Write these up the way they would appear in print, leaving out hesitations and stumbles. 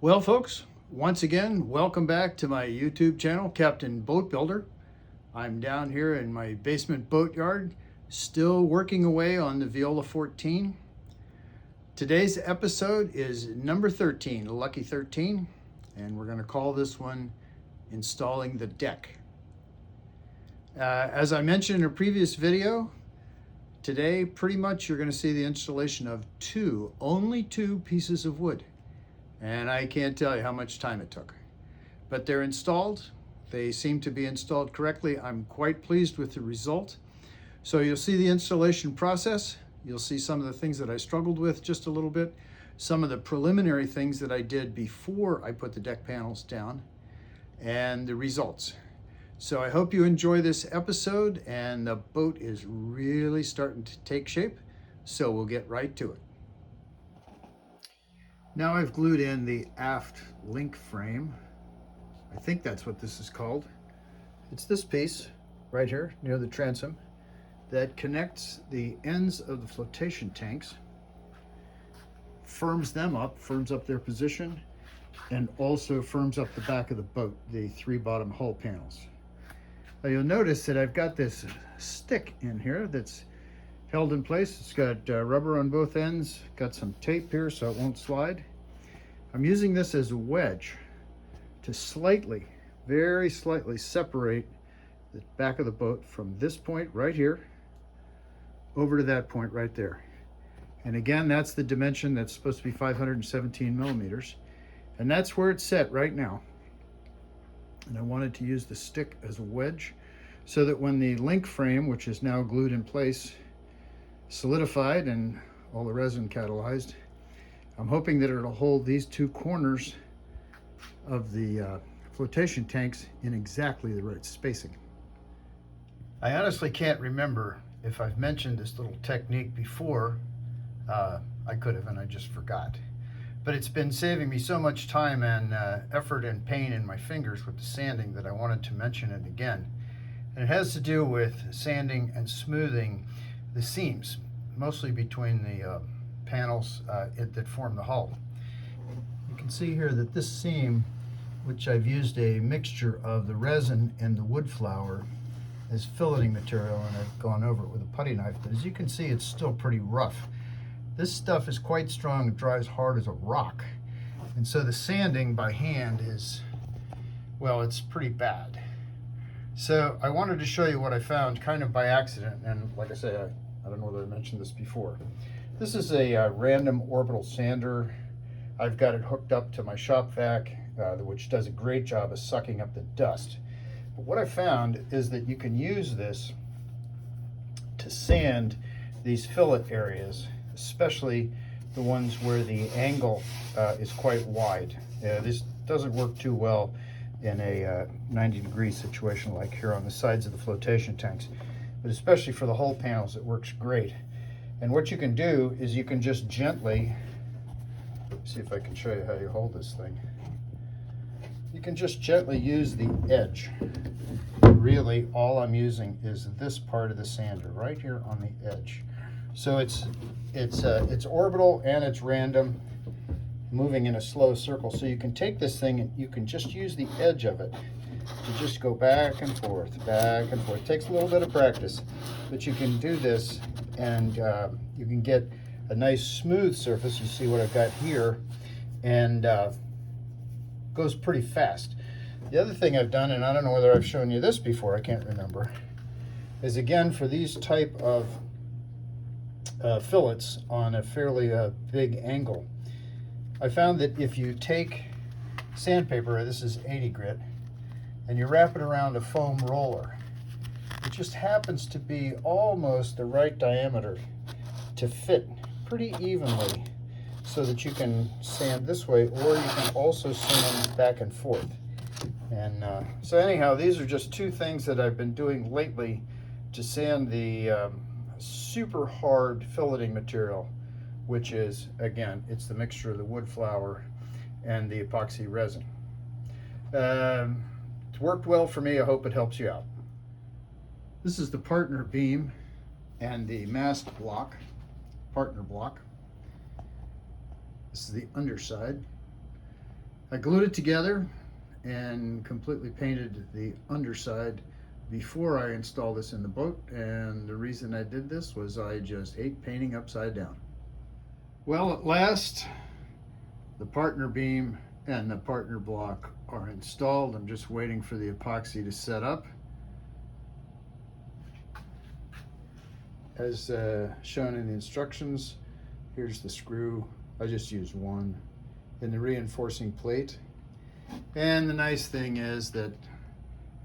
Well, folks, once again, welcome back to my YouTube channel, Captain Boat Builder. I'm down here in my basement boatyard, still working away on the Viola 14. Today's episode is number 13, Lucky 13, and we're going to call this one Installing the Deck. As I mentioned in a previous video, today pretty much you're going to see the installation of only two pieces of wood. And I can't tell you how much time it took. But they're installed. They seem to be installed correctly. I'm quite pleased with the result. So you'll see the installation process. You'll see some of the things that I struggled with just a little bit. Some of the preliminary things that I did before I put the deck panels down. And the results. So I hope you enjoy this episode, and the boat is really starting to take shape. So we'll get right to it. Now I've glued in the aft link frame. I think that's what this is called. It's this piece right here near the transom that connects the ends of the flotation tanks, firms up their position, and also firms up the back of the boat, the three bottom hull panels. Now you'll notice that I've got this stick in here that's held in place. It's got rubber on both ends, got some tape here so it won't slide. I'm using this as a wedge to very slightly separate the back of the boat from this point right here over to that point right there. And again, that's the dimension that's supposed to be 517 millimeters. And that's where it's set right now. And I wanted to use the stick as a wedge so that when the link frame, which is now glued in place, solidified and all the resin catalyzed, I'm hoping that it'll hold these two corners of the flotation tanks in exactly the right spacing. I honestly can't remember if I've mentioned this little technique before. I could have, and I just forgot. But it's been saving me so much time and effort and pain in my fingers with the sanding that I wanted to mention it again. And it has to do with sanding and smoothing the seams, mostly between the panels that form the hull. You can see here that this seam, which I've used a mixture of the resin and the wood flour as filleting material, and I've gone over it with a putty knife, but as you can see, it's still pretty rough. This stuff is quite strong. It dries hard as a rock. And so the sanding by hand is, well, it's pretty bad. So I wanted to show you what I found kind of by accident. And like I say, I don't know whether I mentioned this before. This is a random orbital sander. I've got it hooked up to my shop vac, which does a great job of sucking up the dust. But what I found is that you can use this to sand these fillet areas, especially the ones where the angle is quite wide. This doesn't work too well in a 90-degree situation like here on the sides of the flotation tanks, but especially for the hull panels, it works great. And what you can do is you can just gently, see if I can show you how you hold this thing. You can just gently use the edge. Really, all I'm using is this part of the sander right here on the edge. So it's orbital and it's random, moving in a slow circle. So you can take this thing and you can just use the edge of it to just go back and forth, back and forth. It takes a little bit of practice, but you can do this and you can get a nice smooth surface. You see what I've got here, and goes pretty fast. The other thing I've done, and I don't know whether I've shown you this before, I can't remember, is again for these type of fillets on a fairly big angle, I found that if you take sandpaper, this is 80 grit, and you wrap it around a foam roller, it just happens to be almost the right diameter to fit pretty evenly so that you can sand this way, or you can also sand back and forth. And so anyhow, these are just two things that I've been doing lately to sand the super hard filleting material, which is, again, it's the mixture of the wood flour and the epoxy resin. It's worked well for me. I hope it helps you out. This is the partner beam and the mast block, partner block. This is the underside. I glued it together and completely painted the underside before I installed this in the boat, and the reason I did this was I just hate painting upside down. Well, at last the partner beam and the partner block are installed. I'm just waiting for the epoxy to set up. As shown in the instructions, here's the screw. I just used one in the reinforcing plate. And the nice thing is that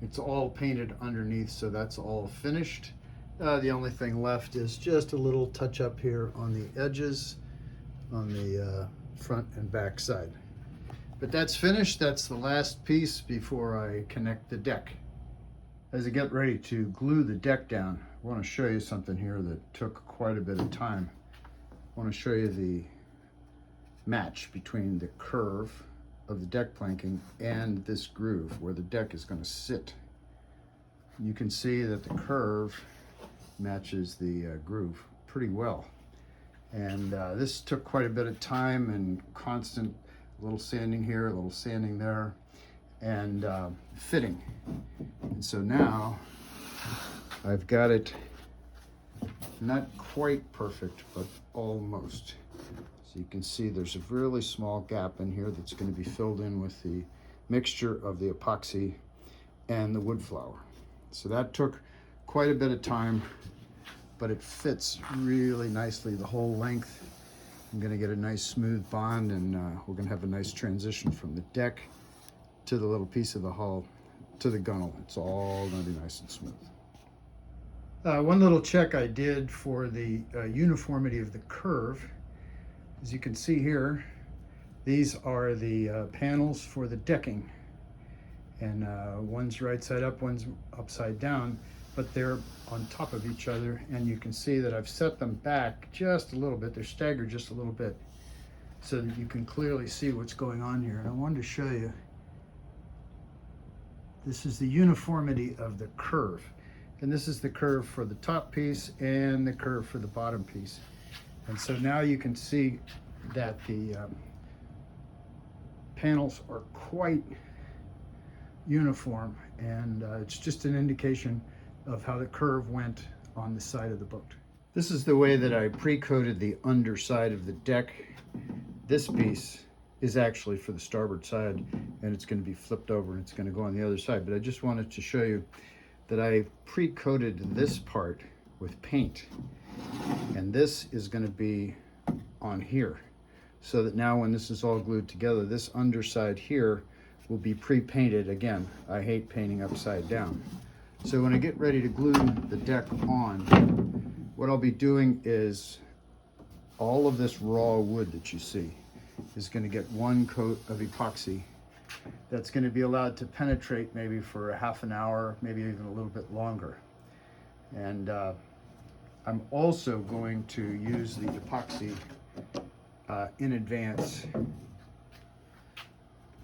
it's all painted underneath, so that's all finished. The only thing left is just a little touch up here on the edges, on the front and back side. But that's finished. That's the last piece before I connect the deck. As I get ready to glue the deck down, I want to show you something here that took quite a bit of time. I want to show you the match between the curve of the deck planking and this groove where the deck is going to sit. You can see that the curve matches the groove pretty well. And this took quite a bit of time and constant, a little sanding here, a little sanding there, and fitting. And so now I've got it not quite perfect, but almost. So you can see there's a really small gap in here that's going to be filled in with the mixture of the epoxy and the wood flour. So that took quite a bit of time, but it fits really nicely the whole length. I'm going to get a nice smooth bond, and we're going to have a nice transition from the deck to the little piece of the hull to the gunnel. It's all going to be nice and smooth. One little check I did for the uniformity of the curve. As you can see here, these are the panels for the decking, and one's right side up, one's upside down, but they're on top of each other, and you can see that I've set them back just a little bit. They're staggered just a little bit so that you can clearly see what's going on here. And I wanted to show you, this is the uniformity of the curve. And this is the curve for the top piece and the curve for the bottom piece. And so now you can see that the panels are quite uniform, and it's just an indication of how the curve went on the side of the boat. This is the way that I pre-coated the underside of the deck. This piece is actually for the starboard side, and it's going to be flipped over and it's going to go on the other side. But I just wanted to show you that I pre-coated this part with paint, and this is going to be on here, so that now when this is all glued together, this underside here will be pre-painted. Again, I hate painting upside down. So when I get ready to glue the deck on, what I'll be doing is all of this raw wood that you see is going to get one coat of epoxy that's going to be allowed to penetrate maybe for a half an hour, maybe even a little bit longer. And I'm also going to use the epoxy in advance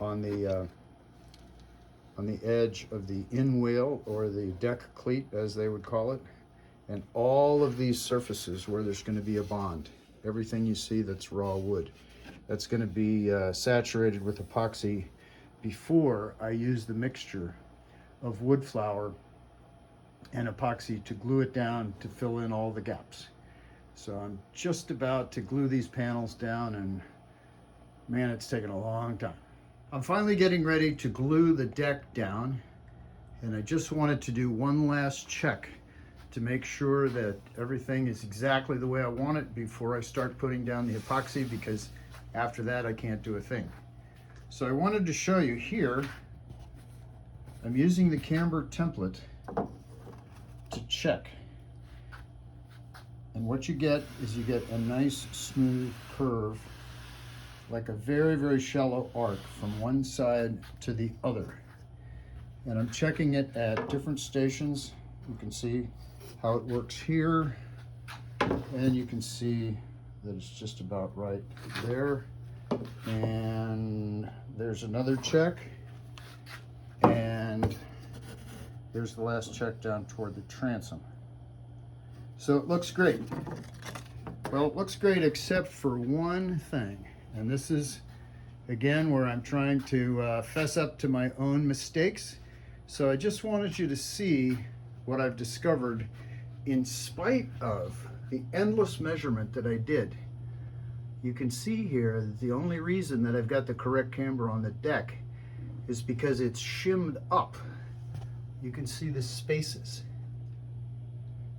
on the edge of the in-wheel, or the deck cleat as they would call it, and all of these surfaces where there's going to be a bond. Everything you see that's raw wood, that's going to be saturated with epoxy before I use the mixture of wood flour and epoxy to glue it down to fill in all the gaps. So I'm just about to glue these panels down, and man, it's taken a long time. I'm finally getting ready to glue the deck down, and I just wanted to do one last check to make sure that everything is exactly the way I want it before I start putting down the epoxy, because after that I can't do a thing. So I wanted to show you here, I'm using the camber template to check. And what you get is you get a nice smooth curve, like a very, very shallow arc from one side to the other. And I'm checking it at different stations. You can see how it works here, and you can see that it's just about right there. And there's another check, and there's the last check down toward the transom. So it looks great. Well, it looks great except for one thing, and this is again, where I'm trying to fess up to my own mistakes. So I just wanted you to see what I've discovered in spite of the endless measurement that I did. You can see here that the only reason that I've got the correct camber on the deck is because it's shimmed up. You can see the spaces.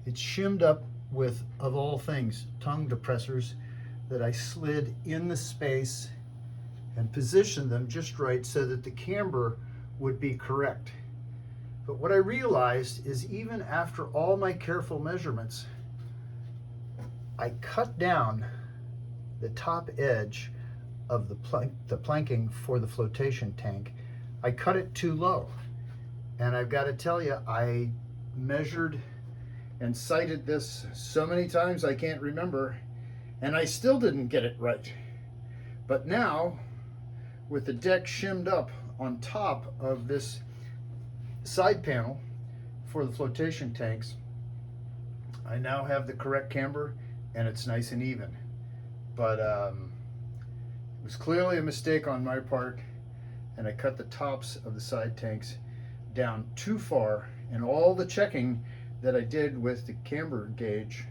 It's shimmed up with, of all things, tongue depressors that I slid in the space and positioned them just right so that the camber would be correct. But what I realized is even after all my careful measurements, I cut down the top edge of the planking for the flotation tank. I cut it too low. And I've got to tell you, I measured and sighted this so many times I can't remember, and I still didn't get it right. But now, with the deck shimmed up on top of this side panel for the flotation tanks, I now have the correct camber and it's nice and even. But it was clearly a mistake on my part, and I cut the tops of the side tanks down too far, and all the checking that I did with the camber gauge,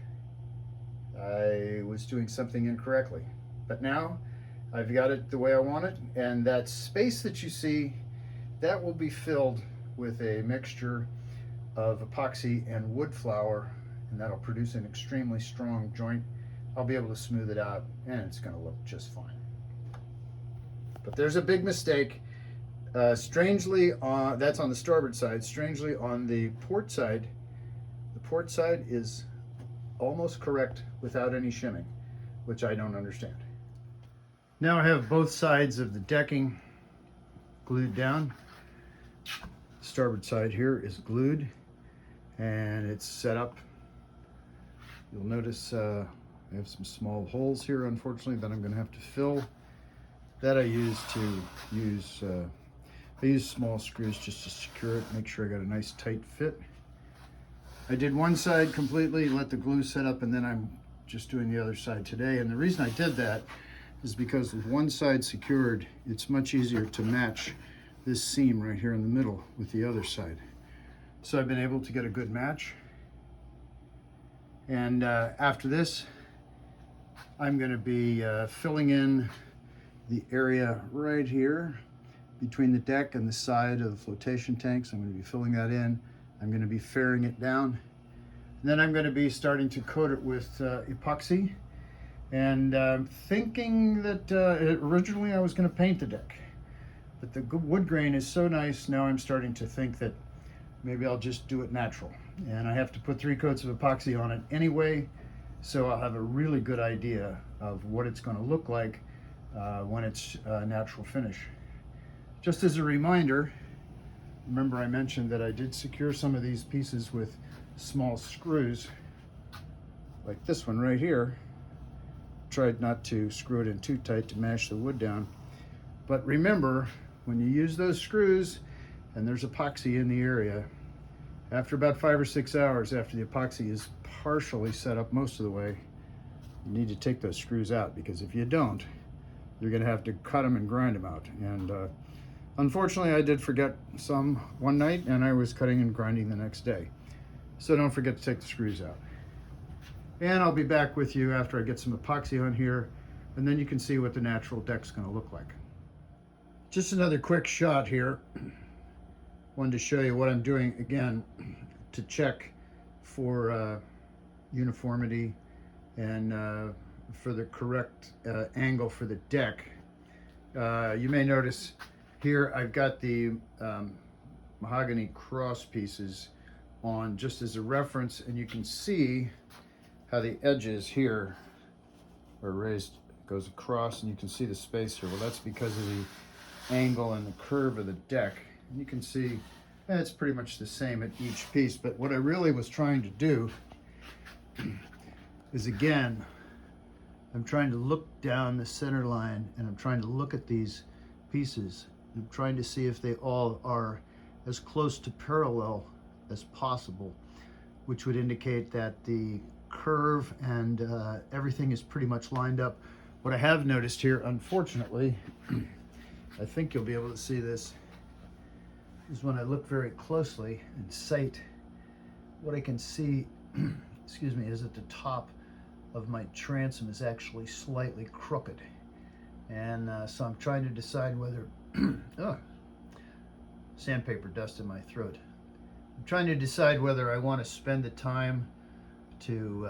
I was doing something incorrectly. But now I've got it the way I want it, and that space that you see, that will be filled with a mixture of epoxy and wood flour, and that'll produce an extremely strong joint. I'll be able to smooth it out, and it's going to look just fine. But there's a big mistake. Strangely, that's on the starboard side. Strangely, on the port side is almost correct without any shimming, which I don't understand. Now I have both sides of the decking glued down. The starboard side here is glued, and it's set up. You'll notice I have some small holes here, unfortunately, that I'm going to have to fill. That I use small screws just to secure it, make sure I got a nice tight fit. I did one side completely, let the glue set up, and then I'm just doing the other side today. And the reason I did that is because with one side secured, it's much easier to match this seam right here in the middle with the other side. So I've been able to get a good match. And after this, I'm going to be filling in the area right here between the deck and the side of the flotation tanks. I'm going to be filling that in. I'm going to be fairing it down. And then I'm going to be starting to coat it with epoxy. And I'm thinking that originally I was going to paint the deck. But the wood grain is so nice, now I'm starting to think that maybe I'll just do it natural. And I have to put 3 coats of epoxy on it anyway, so I'll have a really good idea of what it's going to look like when it's natural finish. Just as a reminder, remember I mentioned that I did secure some of these pieces with small screws, like this one right here. Tried not to screw it in too tight to mash the wood down. But remember, when you use those screws and there's epoxy in the area, after about 5 or 6 hours after the epoxy is partially set up most of the way, you need to take those screws out, because if you don't, you're going to have to cut them and grind them out. And unfortunately, I did forget some one night, and I was cutting and grinding the next day. So don't forget to take the screws out. And I'll be back with you after I get some epoxy on here, and then you can see what the natural deck's going to look like. Just another quick shot here. Wanted to show you what I'm doing again to check for uniformity and for the correct angle for the deck. You may notice here I've got the mahogany cross pieces on just as a reference, and you can see how the edges here are raised, goes across, and you can see the space here. Well, that's because of the angle and the curve of the deck. And you can see it's pretty much the same at each piece. But what I really was trying to do is, again, I'm trying to look down the center line, and I'm trying to look at these pieces. I'm trying to see if they all are as close to parallel as possible, which would indicate that the curve and everything is pretty much lined up. What I have noticed here, unfortunately, I think you'll be able to see this, is when I look very closely and sight, what I can see, excuse me, is at the top of my transom is actually slightly crooked. And so I'm trying to decide whether, oh, sandpaper dust in my throat. I'm trying to decide whether I want to spend the time to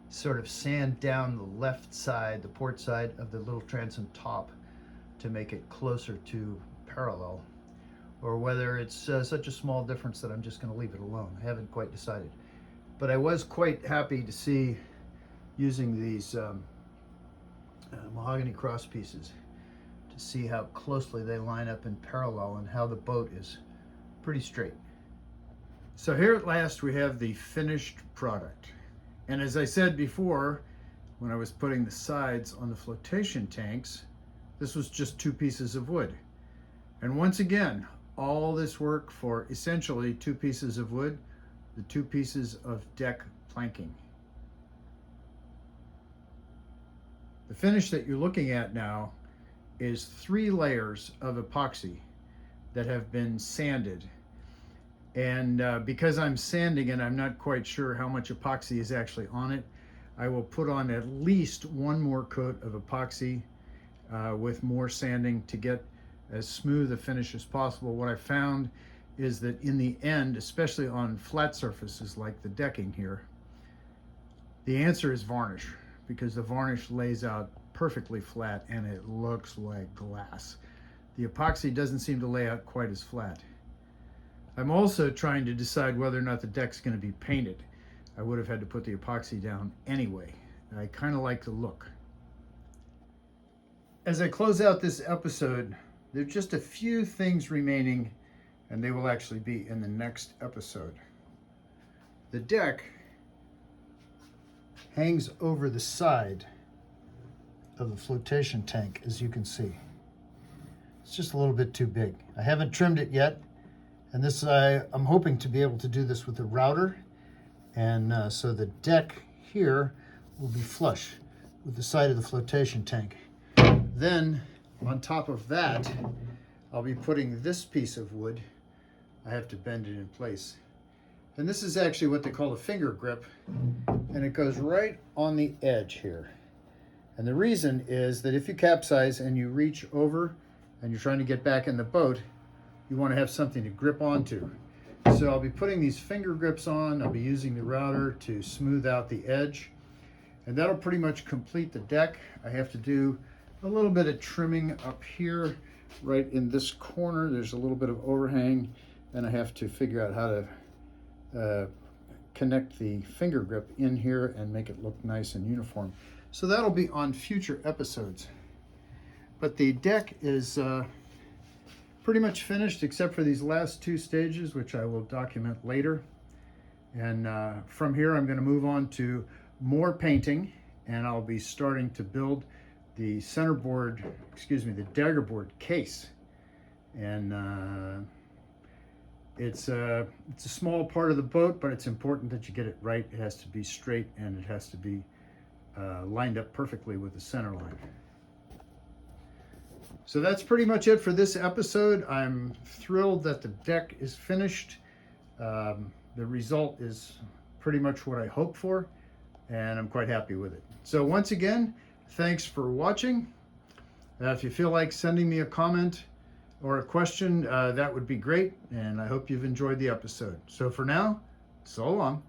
sort of sand down the left side, the port side of the little transom top to make it closer to parallel, or whether it's such a small difference that I'm just going to leave it alone. I haven't quite decided. But I was quite happy to see using these mahogany cross pieces to see how closely they line up in parallel and how the boat is pretty straight. So here at last we have the finished product. And as I said before, when I was putting the sides on the flotation tanks, this was just 2 pieces of wood. And once again, all this work for essentially 2 pieces of wood, the 2 pieces of deck planking. The finish that you're looking at now is 3 layers of epoxy that have been sanded. And because I'm sanding it, I'm not quite sure how much epoxy is actually on it. I will put on at least 1 more coat of epoxy with more sanding to get as smooth a finish as possible. What I found is that in the end, especially on flat surfaces like the decking here, the answer is varnish, because the varnish lays out perfectly flat and it looks like glass. The epoxy doesn't seem to lay out quite as flat. I'm also trying to decide whether or not the deck's going to be painted. I would have had to put the epoxy down anyway. I kind of like the look. As I close out this episode, there's just a few things remaining, and they will actually be in the next episode. The deck hangs over the side of the flotation tank, as you can see. It's just a little bit too big. I haven't trimmed it yet, and this I'm hoping to be able to do this with a router, and so the deck here will be flush with the side of the flotation tank. Then on top of that, I'll be putting this piece of wood. I have to bend it in place. And this is actually what they call a finger grip, and it goes right on the edge here. And the reason is that if you capsize and you reach over and you're trying to get back in the boat, you want to have something to grip onto. So I'll be putting these finger grips on. I'll be using the router to smooth out the edge, and that'll pretty much complete the deck. I have to do a little bit of trimming up here, right in this corner. There's a little bit of overhang, and I have to figure out how to connect the finger grip in here and make it look nice and uniform. So that'll be on future episodes. But the deck is pretty much finished except for these last 2 stages, which I will document later. And from here I'm going to move on to more painting, and I'll be starting to build the centerboard, the daggerboard case. And it's a small part of the boat, but it's important that you get it right. It has to be straight, and it has to be lined up perfectly with the center line. So that's pretty much it for this episode. I'm thrilled that the deck is finished. The result is pretty much what I hoped for, and I'm quite happy with it. So once again, thanks for watching. If you feel like sending me a comment or a question, that would be great, and I hope you've enjoyed the episode. So for now, so long.